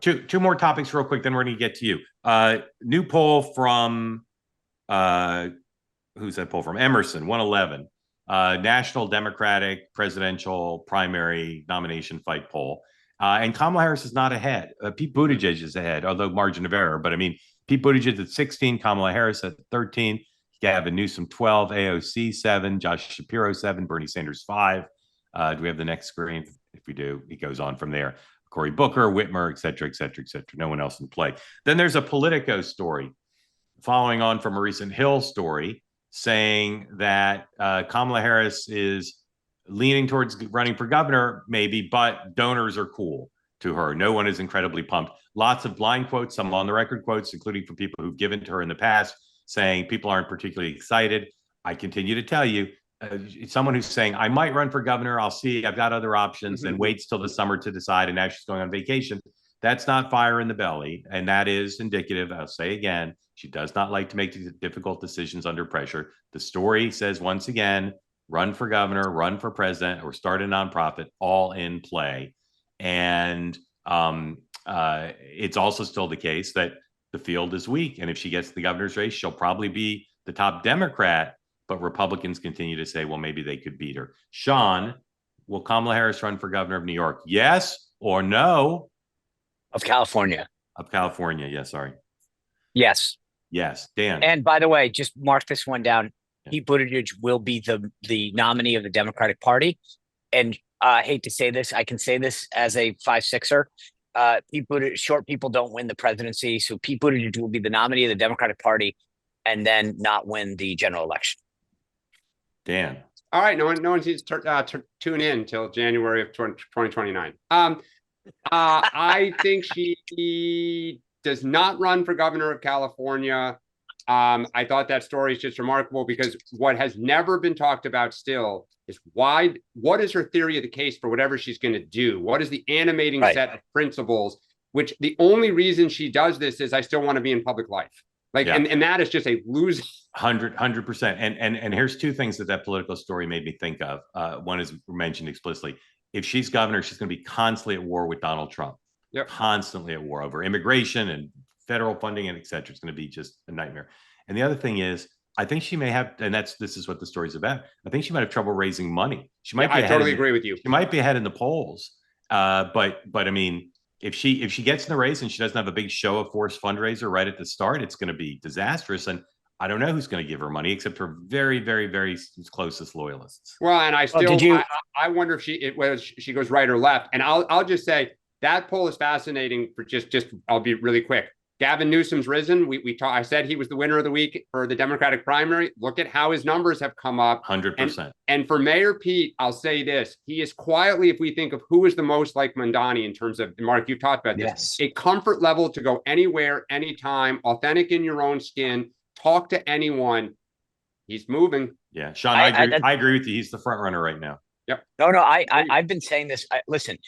Two more topics real quick, then we're going to get to you. New poll from who's that poll from? Emerson, 111. National Democratic presidential primary nomination fight poll. And Kamala Harris is not ahead. Pete Buttigieg is ahead, although margin of error. But I mean, Pete Buttigieg at 16, Kamala Harris at 13, Gavin Newsom 12, AOC 7, Josh Shapiro 7, Bernie Sanders 5. Do we have the next screen? If we do, it goes on from there. Cory Booker, Whitmer, et cetera, et cetera, et cetera. No one else in play. Then there's a Politico story following on from a recent Hill story saying that Kamala Harris is leaning towards running for governor, maybe, but donors are cool to her. No one is incredibly pumped. Lots of blind quotes, some on the record quotes, including from people who've given to her in the past, saying people aren't particularly excited. I continue to tell you, someone who's saying, I might run for governor, I'll see, I've got other options, and waits till the summer to decide, and now she's going on vacation. That's not fire in the belly, and that is indicative, I'll say again, she does not like to make difficult decisions under pressure. The story says, once again, run for governor, run for president, or start a nonprofit, all in play. And it's also still the case that the field is weak, and if she gets the governor's race, she'll probably be the top Democrat, but Republicans continue to say, well, maybe they could beat her. Sean, will Kamala Harris run for governor of New York? Yes or no? Of California. Of California, yes, sorry. Yes. Yes, Dan. And by the way, just mark this one down. Pete Buttigieg will be the nominee of the Democratic Party. And I hate to say this, I can say this as a 5-6er. Pete Buttigieg, short people don't win the presidency. So Pete Buttigieg will be the nominee of the Democratic Party and then not win the general election. Dan. All right, no one needs to tune in till January of 2029. I think she does not run for governor of California. I thought that story is just remarkable because what has never been talked about still is what is her theory of the case for whatever she's going to do? What is the animating set of principles, which the only reason she does this is I still want to be in public life. And that is just a lose. 100%. And here's two things that political story made me think of. One is mentioned explicitly. If she's governor, she's going to be constantly at war with Donald Trump. Yep. Constantly at war over immigration and federal funding and et cetera. It's going to be just a nightmare. And the other thing is, I think she may have, and this is what the story's about. I think she might have trouble raising money. She might. I totally agree with you. She might be ahead in the polls. But I mean, if she gets in the race and she doesn't have a big show of force fundraiser right at the start, it's going to be disastrous. And I don't know who's going to give her money except her very, very, very closest loyalists. Well, and I wonder if whether she goes right or left. And I'll just say that poll is fascinating for just I'll be really quick. Gavin Newsom's risen. I said he was the winner of the week for the Democratic primary. Look at how his numbers have come up. 100%. And for Mayor Pete, I'll say this. He is quietly, if we think of who is the most like Mondani in terms of, Mark, you've talked about this, yes, a comfort level to go anywhere, anytime, authentic in your own skin, talk to anyone. He's moving. Yeah, Sean, I agree with you. He's the front runner right now. Yep. No, I've been saying this. Listen,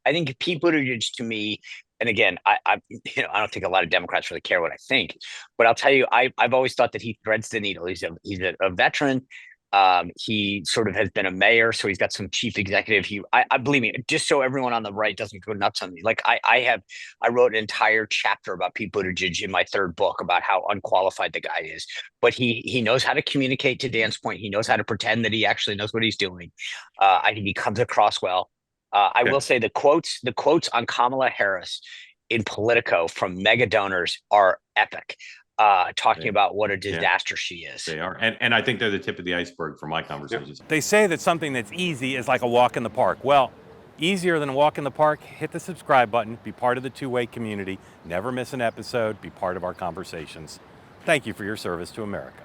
I think Pete Buttigieg to me, and again, I don't think a lot of Democrats really care what I think, but I'll tell you, I've always thought that he threads the needle. He's a veteran. He sort of has been a mayor, so he's got some chief executive. I believe me, just so everyone on the right doesn't go nuts on me. Like I wrote an entire chapter about Pete Buttigieg in my third book about how unqualified the guy is, but he knows how to communicate. To Dan's point, he knows how to pretend that he actually knows what he's doing. I think he comes across well. I will say the quotes on Kamala Harris in Politico from mega donors are epic. Talking about what a disaster she is. They are. And I think they're the tip of the iceberg from my conversations. They say that something that's easy is like a walk in the park. Well, easier than a walk in the park, hit the subscribe button, be part of the two-way community, never miss an episode, be part of our conversations. Thank you for your service to America.